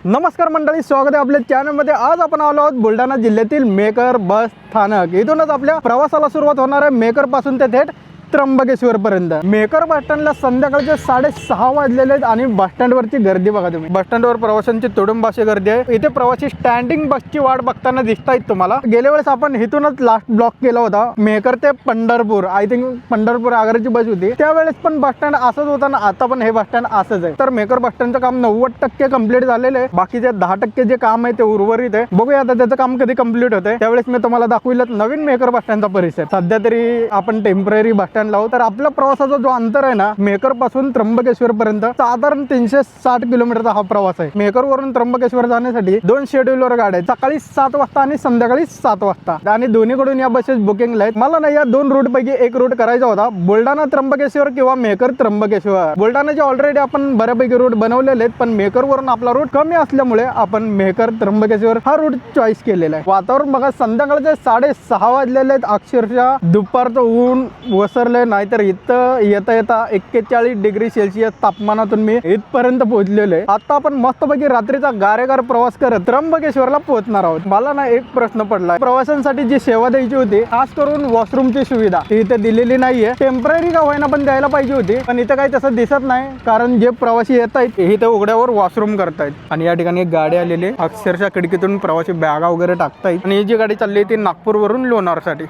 नमस्कार मंडळी, स्वागत आहे आपल्या चॅनलमध्ये। आज आपण आलो आहोत बुलढाणा जिल्ह्यातील मेकर बस स्थानक। इथूनच आपल्या प्रवासाला सुरुवात होणार आहे मेकर पासून ते थेट त्र्यंबकेश्वर पर्यंत। मेकर बस स्टँडला संध्याकाळचे 6:30 वाजलेले आहेत आणि बस स्टँड वरची गर्दी बघा तुम्ही। बस स्टँड वर प्रवाशांची तुडुंबाशी गर्दी आहे। इथे प्रवासी स्टँडिंग बसची वाट बघताना दिसतायत तुम्हाला। गेल्या वेळेस आपण इथूनच लास्ट ब्लॉक केला होता मेकर ते पंढरपूर। आय थिंक पंढरपूर आगाराची बस होती त्यावेळेस पण बस स्टँड असंच होता ना, आता पण हे बस स्टँड असंच आहे। तर मेकर बस स्टँडचं काम 90% कंप्लीट झालेलं आहे। बाकीचे 10% जे काम आहे ते उर्वरित आहे। बघूया आता त्याचं काम कधी कंप्लीट होतंय। त्यावेळेस मी तुम्हाला दाखविलं नवीन मेकर बस स्टँडचा परिसर। सध्या तरी आपण टेम्पररी बस स्टँड लावू। तर आपला प्रवासाचा जो अंतर आहे ना मेकर पासून त्र्यंबकेश्वर पर्यंत साधारण 360 किलोमीटरचा हा प्रवास आहे। मेकर वरून त्र्यंबकेश्वर जाण्यासाठी 2 शेड्यूलवर गाड्या आहेत, सकाळी 7 वाजता आणि संध्याकाळी 7 वाजता। आणि दोन्हीकडून या बसेस बुकिंगला आहेत। मला ना या 2 रूट पैकी एक रूट करायचा होता, बुलढाणा त्र्यंबकेश्वर किंवा मेकर त्र्यंबकेश्वर। बुलढाणाचे ऑलरेडी आपण बऱ्यापैकी रूट बनवलेले आहेत, पण मेकर वरून आपला रूट कमी असल्यामुळे आपण मेकर त्र्यंबकेश्वर हा रूट चॉईस केलेला आहे। वातावरण बघा, संध्याकाळचे 6:30 वाजलेले आहेत। अक्षरशः दुपारचं ऊन वसरले नाही तर इथं येता येता 41 डिग्री सेल्सिअस तापमानातून मी इथपर्यंत पोहोचलेलो आहे। आता आपण मस्तपैकी रात्रीचा गारेगार प्रवास करत त्र्यंबकेश्वरला पोहोचणार आहोत। मला ना एक प्रश्न पडला, प्रवाशांसाठी जी सेवा द्यायची होती खास करून वॉशरूमची सुविधा इथे दिलेली नाहीये। टेम्पररी का होईना पण द्यायला पाहिजे होती, पण इथे काही तसं दिसत नाही। कारण जे प्रवासी येत आहेत इथे उघड्यावर वॉशरूम करतायत। आणि या ठिकाणी एक गाडी आलेली आहे, अक्षरशः खिडकीतून प्रवासी बॅगा वगैरे टाकतायत। आणि ही जी गाडी चालली ती नागपूर वरून लोणारसाठी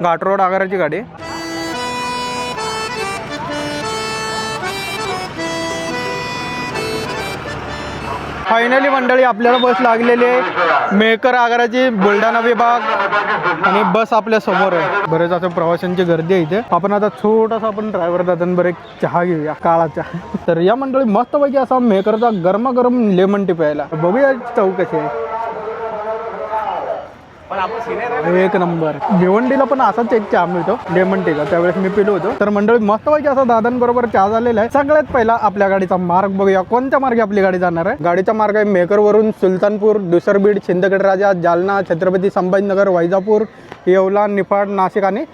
घाट रोड आगाराची गाडी। फायनली मंडळी आपल्याला बस लागलेली आहे मेकर आगाराची बुलढाणा विभाग आणि बस आपल्या समोर आहे। बरेच असं प्रवाशांची गर्दी आहे इथे। आपण आता छोटासा आपण ड्रायव्हर दादांवर एक चहा घेऊया काळाचा। तर या मंडळी मस्तपैकी असा मेकरचा गरमागरम लेमन टी प्यायला। बघूया चव कशी आहे, एक नंबर। भिवंडीला पण असाच एक चहा मिळतो लेमन टीचा, त्यावेळेस मी पिलो होतो। तर मंडळी मस्तपैकी असा दादांबरोबर चहा झालेला आहे। सगळ्यात पहिला आपल्या गाडीचा मार्ग बघूया, कोणत्या मार्गे आपली गाडी जाणार आहे। गाडीचा मार्ग आहे मेकर वरून सुलतानपूर, दुसरबीड, सिंदखेड राजा, जालना, छत्रपती संभाजीनगर, वैजापूर, येवला, निफाड, नाशिक आणि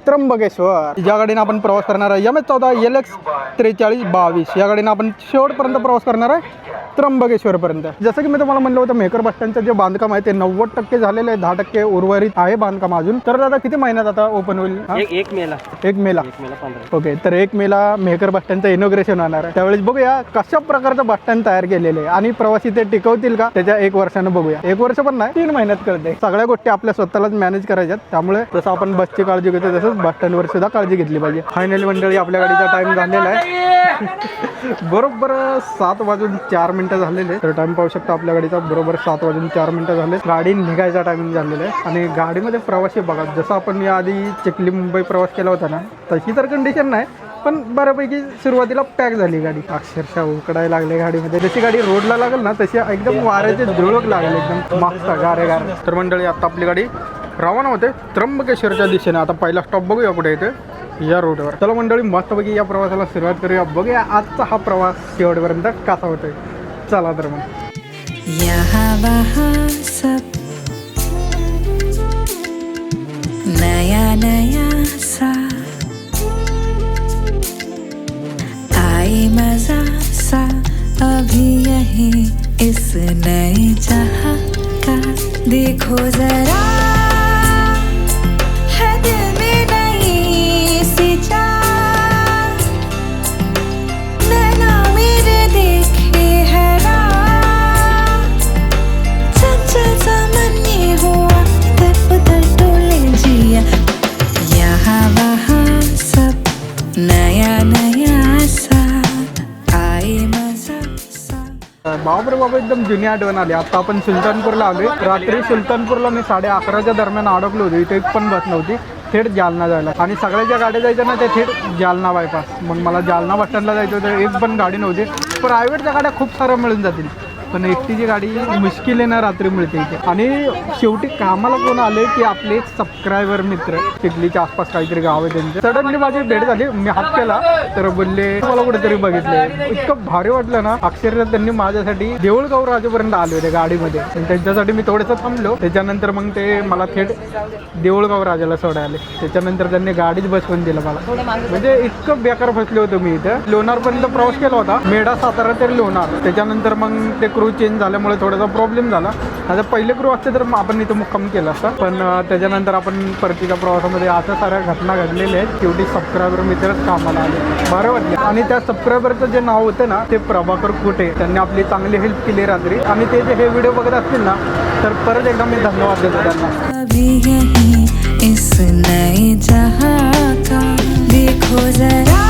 त्र्यंबकेश्वर। या गाडीने आपण प्रवास करणार आहे MS14 LX 4322। या गाडीने आपण शेवटपर्यंत प्रवास करणार आहे त्र्यंबकेश्वर पर्यंत। जसं की मी तुम्हाला म्हणलं होतं मेकर बस स्टँडचं जे बांधकाम आहे ते 90% झालेलं आहे, 10% उर्वरित आहे बांधकाम अजून। तर दादा किती महिन्यात आता ओपन होईल? 1 मेला। ओके, तर 1 मेला मेकर बस स्टँडचं इनॉग्रेशन होणार आहे। त्यावेळेस बघूया कशा प्रकारचं बस स्टँड तयार केलेलं आहे आणि प्रवासी ते टिकवतील का त्याच्या 1 वर्षानं बघूया। 1 वर्ष पण नाही, 3 महिन्यात कळते। सगळ्या गोष्टी आपल्या स्वतःलाच मॅनेज करायच्यात, त्यामुळे जसं आपण बसची काळजी घेतो तसंच बस स्टँडवर सुद्धा काळजी घेतली पाहिजे। फायनली मंडळी आपल्या गाडीचा टाइम झालेला आहे बरोबर 7:04 झालेले। तर टाइम पाहू शकता आपल्या गाडीचा बरोबर 7:04 झाले। गाडी निघायचा टायमिंग झालेला आहे आणि गाडीमध्ये प्रवासी बघा, जसं आपण या आधी चिखली मुंबई प्रवास केला होता ना तशी तर कंडिशन नाही, पण बऱ्यापैकी सुरुवातीला पॅक झाली गाडी। अक्षरशः उकडायला लागले गाडीमध्ये। जशी गाडी रोडला लागेल ना तशी एकदम वाऱ्याचे झुळूक लागले, एकदम मागचा गारेगार। तर मंडळी आता आपली गाडी रवाना होते त्र्यंबकेश्वरच्या दिशेने। आता पहिला स्टॉप बघूया कुठे येते, या रोडवर। चला मंडळी मस्तपैकी या प्रवासाला सुरुवात करूया। बघूया आजचा हा प्रवास शेवटपर्यंत कसा होतोय। चला तर मग यहाँ वहाँ सब नया नया सा आई मजा सा अभी यही इस नए जहाँ का देखो जरा है दिल में नई सी चाह नैना मेरे देखे हैरान चंचल सा मन ये हुआ इधर उधर डोले जिया यहाँ वहाँ सब नया नया सा आए मजा सा। बापरे बाबा, एकदम जुनी आठवण आली। आता आपण सुलतानपूरला आलोय। रात्री सुलतानपूरला मी 11:30च्या दरम्यान अडकलो होतो। इथे एक पण बस नव्हती थेट जालना जायला, आणि सगळ्या ज्या गाड्या जायच्या ना त्या थेट जालना बायपास। मग मला जालना बस स्टँडला जायचं होतं, एक पण गाडी नव्हती। प्रायव्हेटच्या गाड्या खूप साऱ्या मिळून जातील, पण एकटीची गाडी मुश्किल आहे ना रात्री मिळते इथे। आणि शेवटी कामाला कोण आले की आपले एक सबस्क्रायबर मित्र, चिखलीच्या आसपास काहीतरी गाव आहे त्यांचं। सडनली माझी भेट झाली, मी हात केला तर बोलले मला कुठेतरी बघितले। इतकं भारी वाटलं ना, अक्षरशः त्यांनी माझ्यासाठी देऊळगाव राजापर्यंत आले होते गाडीमध्ये। त्यांच्यासाठी मी थोडंसं थांबलो, त्याच्यानंतर मग ते मला थेट देऊळगाव राजाला सोडायला। त्याच्यानंतर त्यांनी गाडीच बसवून दिलं मला। म्हणजे इतकं बेकार फसले होतो मी इथं। लोणारपर्यंत प्रवास केला होता, मेढा सातारा ते लोणार, त्याच्यानंतर मग ते क्रू चेंज झाल्यामुळे थोडासा प्रॉब्लेम झाला. आता पहिले क्रू असते तर आपण इथं मुक्काम केला असता, पण त्याच्यानंतर आपण परतीच्या प्रवासामध्ये अशा साऱ्या घटना घडलेल्या आहेत. शेवटी सबस्क्रायबर मित्रच कामाला आले, बरं वाटले. आणि त्या सबस्क्रायबरचं जे नाव होतं ना ते प्रभाकर कुटे, त्यांनी आपली चांगली हेल्प केली रात्री. आणि ते जे हे व्हिडिओ बघत असतील ना तर परत एकदा मी धन्यवाद देतो त्यांना. अभी यहीं इस नए जहां का देखो जरा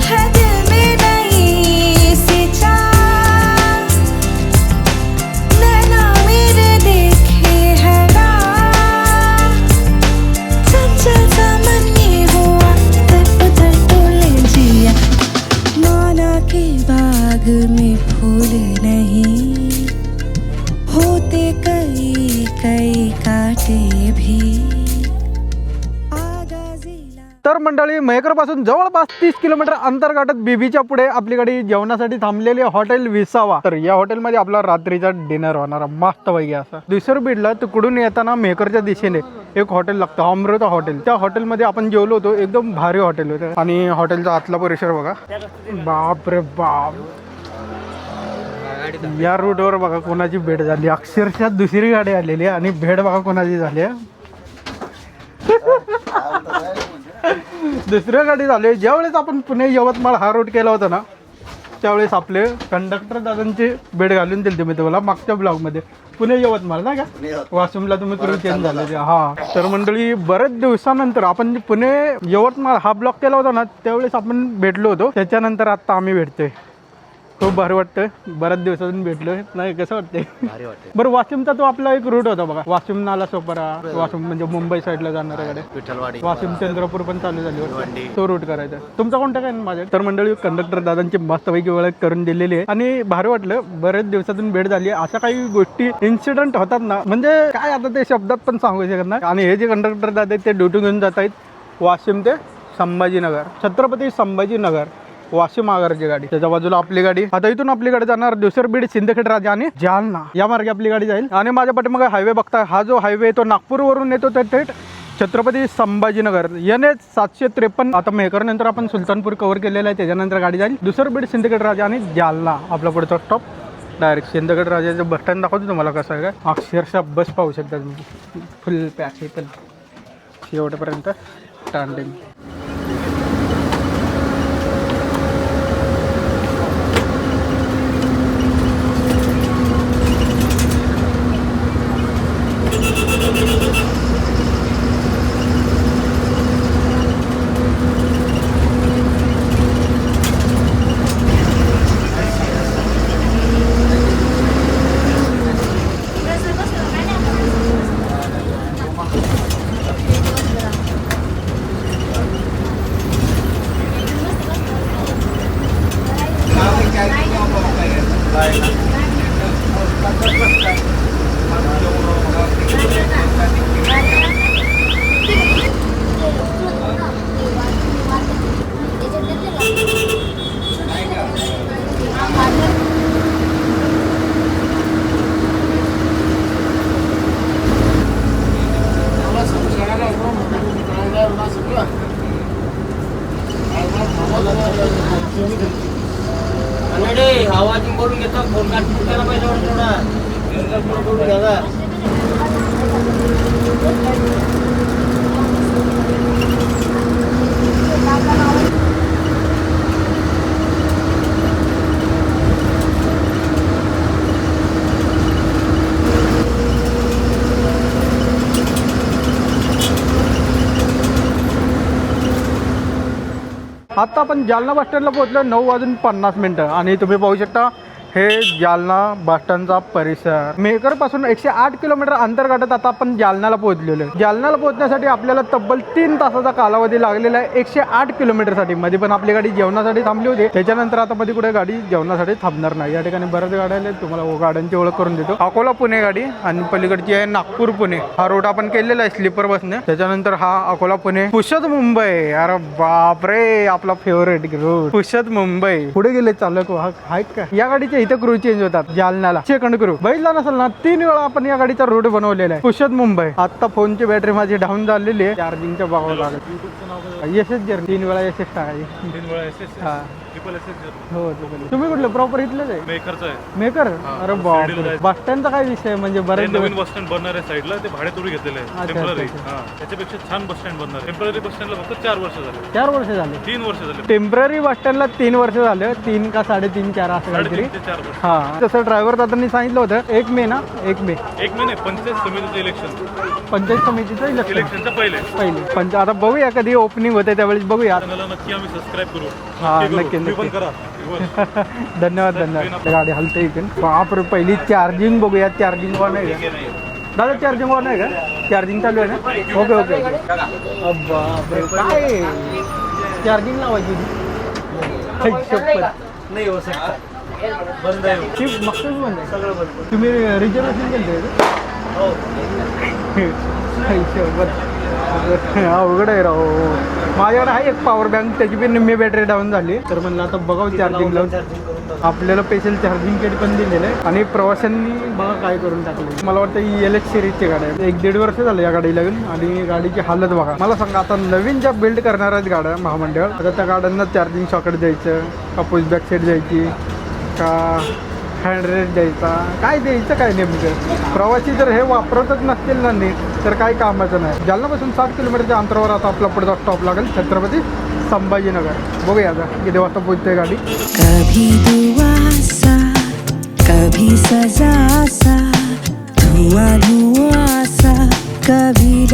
है दिल में नई सी चाह नैना मेरे देखे है राह चंचल सा मन ये हुआ इधर उधर डोले जिया माना के बाग में फूल नहीं होते कई कई काटे भी आगाजीला. तर मंडळी, मेहकरपासून जवळपास 30 किलोमीटर अंतर गाठत बीबीच्या पुढे आपली गाडी जेवणासाठी थांबलेली हॉटेल विसावा. तर या हॉटेलमध्ये आपला रात्रीचा डिनर होणार मस्त पैकी असा. दुसर बीडला तिकडून येताना मेहकरच्या दिशेने एक हॉटेल लागतं, अमृता हॉटेल. त्या हॉटेलमध्ये आपण जेवलो होतो, एकदम भारी हॉटेल होतं. आणि हॉटेलचा आतला परिसर बघा, बाप रे बाप. या रूटवर बघा कोणाची भेट झाली, अक्षरशः दुसरी गाडी आलेली आणि भेट बघा कोणाची झाली. दुसऱ्या गाडी झाली. ज्यावेळेस आपण पुणे यवतमाळ हा रूट केला होता ना त्यावेळेस आपले कंडक्टर दादांची भेट घालून दिली मी तुम्हाला मागच्या ब्लॉगमध्ये. पुणे यवतमाळ ना का वाशिमला तुम्ही क्रू चेंज झाले. हा तर मंडळी, बरेच दिवसानंतर आपण पुणे यवतमाळ हा ब्लॉग केला होता ना त्यावेळेस आपण भेटलो होतो. त्याच्यानंतर आता आम्ही भेटतोय, खूप भारी वाटतं. बऱ्याच दिवसातून भेटलोय नाही, कसं वाटतंय? बरं, वाशिमचा तो आपला एक रूट होता बघा, वाशिम नाला सोपारा, वाशिम म्हणजे मुंबई साईडला जाणाऱ्या गाड्या, विठ्ठलवाडी, वाशिम चंद्रपूर पण चालू झाली होती, तो रूट करायचा. तुमचा कोणता काय माझ्या? तर मंडळी, कंडक्टर दादांची मस्तपैकी ओळख करून दिलेली आहे आणि भारी वाटलं. बरेच दिवसातून भेट झाली. अशा काही गोष्टी इन्सिडेंट होतात ना, म्हणजे काय आता ते शब्दात पण सांगू शकत नाही. आणि हे जे कंडक्टर दादा आहेत ते ड्युटी घेऊन जात आहेत वाशिम ते संभाजीनगर, छत्रपती संभाजीनगर, वाशिम आगारची गाडी. त्याच्या बाजूला आपली गाडी. आता इथून आपली गाडी जाणार दुसर बीड, सिंदखेड राजा आणि जालना या मार्गे आपली गाडी जाईल. आणि माझ्या पाठीमागे हायवे बघताय, हा जो हायवे तो नागपूरवरून येतो ते थेट छत्रपती संभाजीनगर NH 753. आता मेहकर नंतर आपण सुलतानपूर कव्हर केलेलं आहे, त्याच्यानंतर गाडी जाईल दुसर बीड, सिंदखेड राजा आणि जालना आपला पुढचा स्टॉप डायरेक्ट सिंदखेड राजाचं बस स्टँड दाखवतो तुम्हाला कसं आहे. काय अक्षरशः बस पाहू शकता तुम्ही, फुल पॅक आहे शेवटपर्यंत स्टँडिंग. आवाज बोलून घेतो फोन करायला पाहिजे थोडा. आता आपण जालना बस स्टँडला पोहोचलो 9:50 आणि तुम्ही पाहू शकता हे जालना बस स्टँडचा परिसर. मेहकर पासून 108 किलोमीटर अंतर गाठत आता आपण जालन्याला पोहोचलेलो आहे. जालन्याला पोहोचण्यासाठी आपल्याला तब्बल 3 तासाचा कालावधी लागलेला आहे 108 किलोमीटरसाठी. मध्ये पण आपली गाडी जेवणासाठी थांबली होती, त्याच्यानंतर आता मध्ये कुठे गाडी जेवणासाठी थांबणार नाही. या ठिकाणी बऱ्याच गाड्या आहेत, तुम्हाला गाड्यांची ओळख करून देतो. अकोला पुणे गाडी आणि पलीकडची आहे नागपूर पुणे. हा रोड आपण केलेला आहे स्लीपर बसने. त्याच्यानंतर हा अकोला पुणे, पुष्यत मुंबई. अरे बापरे, आपला फेवरेट रोड पुष्यत मुंबई. पुढे गेले चालक आहेत का या गाडीचे इथे क्रू चेंज होतात जालन्याला. सेकंड क्रू बघितला नसेल ना, 3 वेळा आपण या गाडीचा रूट बनवलेला आहे पुष्यत मुंबई. आता फोनची बॅटरी माझी डाऊन झालेली आहे, चार्जिंगच्या भावाला यशच जर 3 वेळा यशच टाकायची. 3 वेळा यशच. हा ट्रिपल एस हो तुम्ही कुठले प्रॉपर इथलेच आहे? मेकरचं आहे. मेकर? हा, अरे शिर्डीला बाप, आहे. बस स्टँडचा काय विषय म्हणजे ते बरेच नवीन दिवस बस स्टँड बनणार आहे साईडला, ते भाडे तोडी घेतलेलं आहे अच्छा, टेम्पररी. अच्छा. हा, त्याच्यापेक्षा छान बस स्टँड बनणार. टेम्पररी बस स्टँडला फक्त 4 वर्ष झाले. 4 वर्ष झाले. 3 वर्ष झाले. टेम्पररी बस स्टँडला 3 वर्ष झाले. 3 का 3.5 4 असं काहीतरी. 3.5 ते 4 वर्ष. हा तसं ड्रायव्हर दादांनी सांगितलं होतं 1 मे ना 1 मे 1 महिने पंचायत समितीचं इलेक्शन. पंचायत समितीचं इलेक्शन इलेक्शनच्या पहिले पहिले आता बघूया कधी ओपनिंग होते त्यावेळेस बघूया. चॅनलला नक्की आम्ही सबस्क्राईब करू. हा, करू. नक्की, तुम्ही पण नक्की. करा. धन्यवाद धन्यवाद. गाडी हलते इकडून. बापरे पहिली चार्जिंग बघूया. चार्जिंग वन आहे का दादा? चार्जिंग वन आहे का? चार्जिंग चालू आहे ना? Okay okay. बापरे काय चार्जिंग लावायची नाही हो सकता बंद आहे. शिफ्ट मस्तच बंद आहे सगळं बंद. तुम्ही रिझर्वेशन केलं हो अवघड आहे राव. माझ्याकडे आहे एक पॉवर बँक, त्याची पण निम्मी बॅटरी डाऊन झाली. तर म्हणलं आता बघावं चार्जिंग लावून. आपल्याला स्पेशल चार्जिंग किट पण दिलेलं आहे आणि प्रवाशांनी बघा काय करून टाकलं. मला वाटतं ही LX सिरीजची गाडी आहे. 1-1.5 वर्ष झालं या गाडीला येऊन आणि गाडीची हालत बघा. मला सांगा आता नवीन ज्या बिल्ड करणार आहेत गाड्या महामंडळ, आता त्या गाड्यांना चार्जिंग सॉकेट द्यायचं का पुश बॅक सेट द्यायची का हँडरेस्ट द्यायचा, काय द्यायचं काय नेमकं? प्रवासी जर हे वापरतच नसतील ना नीट तर काय कामाचं नाही. जालनापासून 7 किलोमीटरच्या अंतरावर आता आपला पुढचा स्टॉप लागेल छत्रपती संभाजीनगर. बघूया आता किती वाजता पोहोचते गाडी. कभी दुआ सा कभी सजा सा धुआं धुआं सा कभी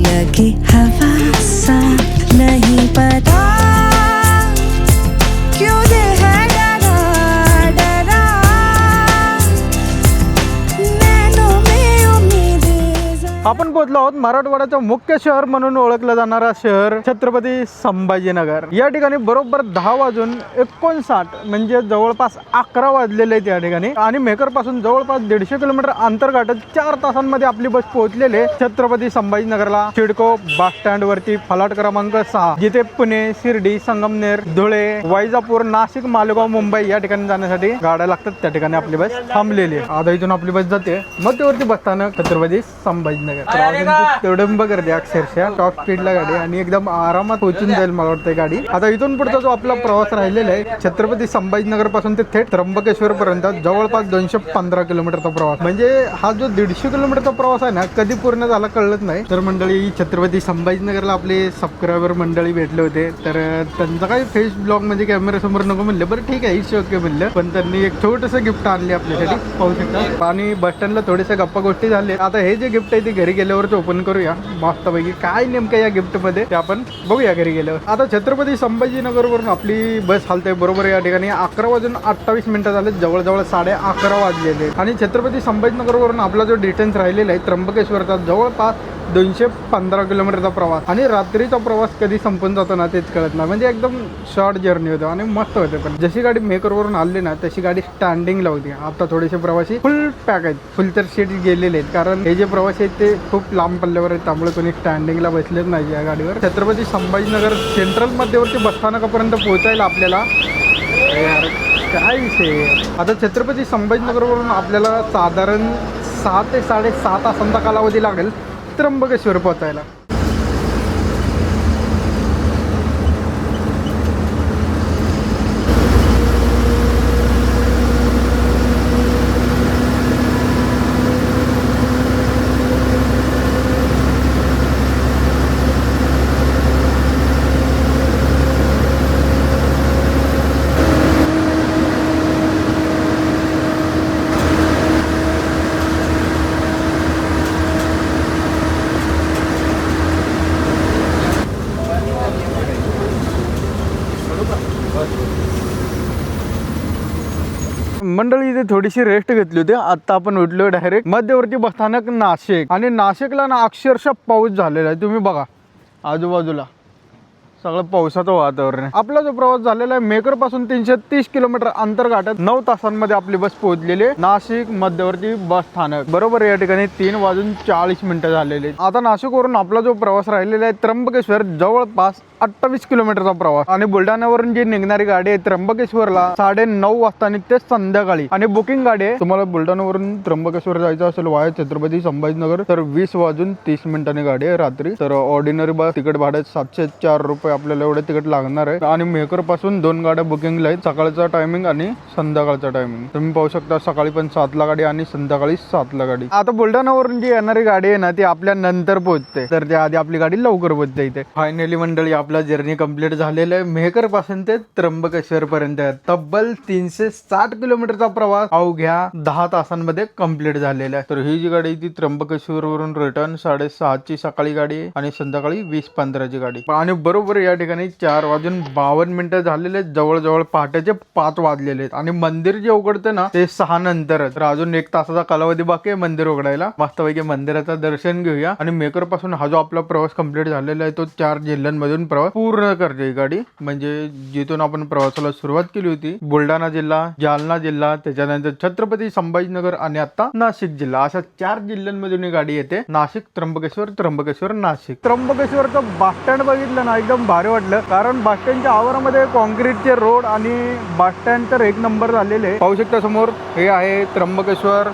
लगे हवा सा नहीं पता क्यों दिल है डरा डरा नैनों में उम्मीदें ज़रा। आपण पोहोचलो आहोत मराठवाड्याचं मुख्य शहर म्हणून ओळखलं जाणारा शहर छत्रपती संभाजीनगर. या ठिकाणी बरोबर 10:59 म्हणजे जवळपास 11 वाजलेले आहेत या ठिकाणी. आणि मेकर पासून जवळपास 150 किलोमीटर अंतर गाठत 4 तासांमध्ये आपली बस पोहोचलेले छत्रपती संभाजीनगरला. सिडको बस स्टँड वरती फलाट क्रमांक 6, जिथे पुणे, शिर्डी, संगमनेर, धुळे, वैजापूर, नाशिक, मालेगाव, मुंबई या ठिकाणी जाण्यासाठी गाड्या लागतात. त्या ठिकाणी आपली बस थांबलेली आहे. आता इथून आपली बस जाते मध्यवर्ती बस स्थानक छत्रपती संभाजीनगर. तेवढं बघ गर्दी अक्षरशः टॉप स्पीडला गाडी आणि एकदम आरामात पोहोचून जाईल मला वाटतं गाडी. आता इथून पुढचा जो आपला प्रवास राहिलेला आहे छत्रपती संभाजीनगर पासून ते थेट त्र्यंबकेश्वर पर्यंत जवळपास 215 किलोमीटरचा प्रवास. म्हणजे हा जो 150 किलोमीटरचा प्रवास आहे ना कधी पूर्ण झाला कळलंच नाही. तर मंडळी छत्रपती संभाजीनगरला आपले सबस्क्रायबर मंडळी भेटले होते. तर त्यांचा काही फेस ब्लॉग म्हणजे कॅमेरा समोर नको म्हणले. बरं ठीक आहे इट्स ओके म्हणलं. पण त्यांनी एक छोटंसं गिफ्ट आणले आपल्यासाठी पाहू शकता. आणि बस स्टँडला थोडेसे गप्पा गोष्टी झाले. आता हे जे गिफ्ट आहे ते घरी गेल्यावरच ओपन करूया मस्तपैकी. काय नेमकं या गिफ्ट मध्ये ते आपण बघूया घरी गेल्यावर. आता छत्रपती संभाजीनगर वरून आपली बस हालते बरोबर या ठिकाणी 11:28 झाले. जवळजवळ 11:30 वाजलेले. आणि छत्रपती संभाजीनगर वरून आपला जो डिस्टन्स राहिलेला आहे त्र्यंबकेश्वरचा जवळपास 215 किलोमीटरचा प्रवास. आणि रात्रीचा प्रवास कधी संपून जातो ना तेच कळत नाही. म्हणजे एकदम शॉर्ट जर्नी होते आणि मस्त होते. पण जशी गाडी मेकरवरून आली ना तशी गाडी स्टँडिंगला होती. आता थोडेसे प्रवासी फुल पॅक आहेत. फुल तर सीट गेलेले आहेत कारण हे जे प्रवासी आहेत ते खूप लांब पल्ल्यावर आहेत. त्यामुळे कोणी स्टँडिंगला बसलेच नाही या गाडीवर. छत्रपती संभाजीनगर सेंट्रल मध्यवर्ती बसस्थानकापर्यंत पोहोचायला आपल्याला काय विषय. आता छत्रपती संभाजीनगरवरून आपल्याला साधारण 6 ते 7.5 तासांचा कालावधी लागेल त्र्यंबकेश्वर पोहोचायला. मंडळी इथे थोडीशी रेस्ट घेतली होती. आता आपण उठलो डायरेक्ट मध्यवर्ती बसस्थानक नाशिक. आणि नाशिकला ना अक्षरशः पाऊस झालेला आहे. तुम्ही बघा आजूबाजूला सगळं पावसाचं वातावरण आहे. आपला जो प्रवास झालेला आहे मेकर पासून 330 किलोमीटर अंतर गाठत 9 तासांमध्ये आपली बस पोहोचलेली आहे नाशिक मध्यवर्ती बस स्थानक. बरोबर या ठिकाणी 3:40 झालेले. आता नाशिक वरून आपला जो प्रवास राहिलेला आहे त्र्यंबकेश्वर जवळपास 28 किलोमीटरचा प्रवास. आणि बुलढाण्यावरून जी निघणारी गाडी आहे त्र्यंबकेश्वरला 9:30 वाजता आणि ते संध्याकाळी. आणि बुकिंग गाडी आहे तुम्हाला बुलढाण्यावरून त्र्यंबकेश्वर जायचं असेल वाया छत्रपती संभाजीनगर तर 20:30 गाडी आहे रात्री. तर ऑर्डिनरी बस तिकीट भाडे 704 रुपये आपल्याला एवढं तिकीट लागणार आहे. आणि मेकर पासून 2 गाड्या बुकिंगला आहेत, सकाळचा टायमिंग आणि संध्याकाळचा टायमिंग. तुम्ही पाहू शकता सकाळी पण 7ला गाडी आणि संध्याकाळी 7ला गाडी. आता बुलढाणावरून जी येणारी गाडी आहे ना ती आपल्या नंतर पोहोचते, तर त्या आधी आपली गाडी लवकर पोहोचते इथे. फायनली मंडळी आपला जर्नी कंप्लीट झालेला आहे. मेहकर पासून ते त्र्यंबकेश्वर पर्यंत तब्बल 360 किलोमीटरचा प्रवास अवघ्या 10 तासांमध्ये कंप्लीट झालेला आहे. तर ही जी गाडी ती त्र्यंबकेश्वर वरून रिटर्न 6:30ची सकाळी गाडी आहे आणि संध्याकाळी 20:15ची गाडी. आणि बरोबर या ठिकाणी 4:52 झालेले, जवळजवळ पहाटेचे 5 वाजलेले आहेत. आणि मंदिर जे उघडते ना ते 6 नंतर, तर अजून 1 तासाचा कालावधी बाकी आहे मंदिर उघडायला. मस्तपैकी मंदिराचं दर्शन घेऊया. आणि मेकर पासून हा जो आपला प्रवास कंप्लीट झालेला आहे तो 4 जिल्ह्यांमधून प्रवास पूर्ण करते ही गाडी. म्हणजे जिथून आपण प्रवासाला सुरुवात केली होती, बुलढाणा जिल्हा, जालना जिल्हा, त्याच्यानंतर छत्रपती संभाजीनगर आणि आता नाशिक जिल्हा, अशा 4 जिल्ह्यांमधून ही गाडी येते. नाशिक, त्र्यंबकेश्वर, त्र्यंबकेश्वर, नाशिक. त्र्यंबकेश्वरचं बस स्टँड बघितलं ना एकदम भारी वाटलं, कारण बस स्टँडच्या आवारामध्ये कॉन्क्रीटचे रोड आणि बस स्टँड तर 1 नंबर झालेले. पाहू शकता समोर हे आहे त्र्यंबकेश्वर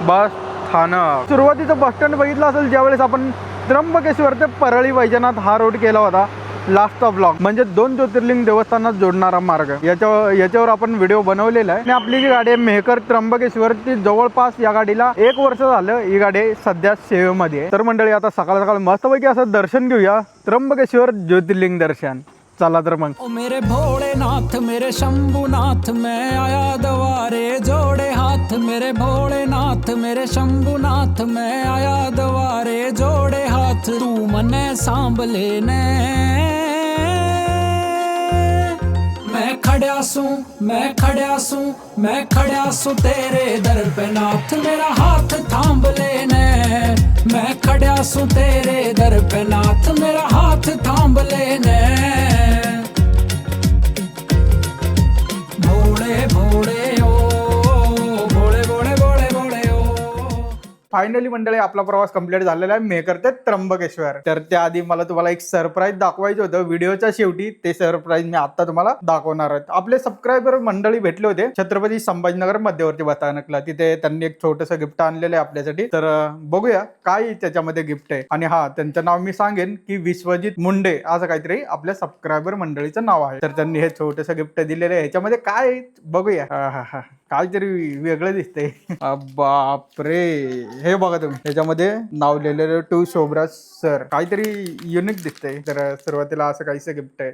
बस स्थानक. सुरुवातीचं बस स्टँड बघितलं असेल ज्यावेळेस आपण त्र्यंबकेश्वर ते परळी वैजनाथ हा रोड केला होता, लास्टचा ब्लॉक, म्हणजे 2 ज्योतिर्लिंग देवस्थानात जोडणारा मार्ग. याच्यावर आपण व्हिडिओ बनवलेला आहे. आणि आपली जी गाडी आहे मेहकर त्र्यंबकेश्वर, ती जवळपास या गाडीला 1 वर्ष झालं ही गाडी सध्या सेवेमध्ये आहे. तर मंडळी आता सकाळ सकाळ मस्तपैकी असं दर्शन घेऊया, त्र्यंबकेश्वर ज्योतिर्लिंग दर्शन. चला तर मग. ओ मेरे भोलेनाथ मेरे शंभुनाथ, मैं आया द्वारे जोड़े हाथ. मेरे भोलेनाथ मेरे शंभुनाथ, मैं आया द्वारे जोड़े हाथ. तू मने सांभले ने मैं खड़िया सूं मैं खड़िया सूं तेरे दर पे नाथ. मेरा हाथ थांब लेने, मैं खड़िया सूं तेरे दर पे नाथ. मेरा हाथ थांब लेने. भोले भोले ओ भोले भोले भोले भोले ओ. फायनली मंडळी आपला प्रवास कंप्लीट झालेला आहे मेहकर ते त्र्यंबकेश्वर. तर त्याआधी मला तुम्हाला एक सरप्राईज दाखवायचं होतं व्हिडिओच्या शेवटी. ते सरप्राईज मी आता तुम्हाला दाखवणार आहे. आपले सबस्क्रायबर मंडळी भेटले होते छत्रपती संभाजीनगर मध्यवर्ती बसस्थानकला. तिथे त्यांनी एक छोटंसं गिफ्ट आणलेलं आहे आपल्यासाठी. तर बघूया काय त्याच्यामध्ये गिफ्ट आहे. आणि हा, त्यांचं नाव मी सांगेन की विश्वजित मुंडे असं काहीतरी आपल्या सबस्क्रायबर मंडळीचं नाव आहे. तर त्यांनी हे छोटंसं गिफ्ट दिलेलं आहे. ह्याच्यामध्ये काय आहे बघूया. काहीतरी वेगळं दिसतंय. बापरे, हे बघा तुम्ही, त्याच्यामध्ये नाव लिहिलेलं टू शोभराज सर. काहीतरी युनिक दिसतंय. तर सुरुवातीला असं काहीसं गिफ्ट आहे.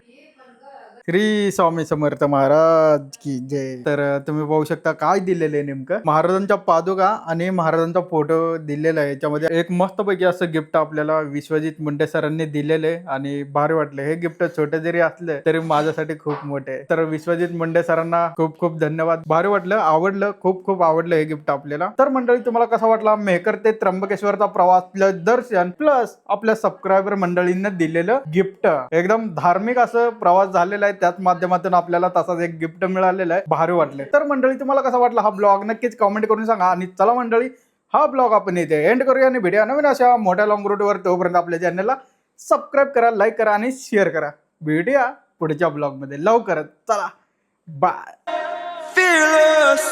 श्री स्वामी समर्थ महाराज की जय. तर तुम्ही पाहू शकता काय दिलेलं आहे नेमकं. महाराजांच्या पादुका आणि महाराजांचा फोटो दिलेला आहे. याच्यामध्ये एक मस्तपैकी असं गिफ्ट आपल्याला विश्वजित मुंडे सरांनी दिलेलं आहे. आणि भारी वाटलं. हे गिफ्ट छोटे जरी असलं तरी माझ्यासाठी खूप मोठे आहे. तर विश्वजित मुंडे सरांना खूप खूप धन्यवाद. भारी वाटलं, आवडलं, खूप खूप आवडलं हे गिफ्ट आपल्याला. तर मंडळी तुम्हाला कसा वाटला मेहकर ते त्र्यंबकेश्वरचा प्रवास प्लस दर्शन प्लस आपल्या सबस्क्रायबर मंडळींना दिलेलं गिफ्ट? एकदम धार्मिक असं प्रवास झालेला आहे. त्याच माध्यमातून आपल्याला तसाच एक गिफ्ट मिळालेला आहे. भारी वाटले. तर मंडळी तुम्हाला कसा वाटला हा ब्लॉग नक्कीच कमेंट करून सांगा. आणि चला मंडळी हा ब्लॉग आपण इथे एंड करूया. आणि भेटूया नवीन अशा मोठ्या लॉंग रूटवर. तोपर्यंत आपल्या चॅनलला सबस्क्राईब करा, लाईक करा आणि शेअर करा. भेटूया पुढच्या ब्लॉग मध्ये लवकरच. चला बाय. Fearless.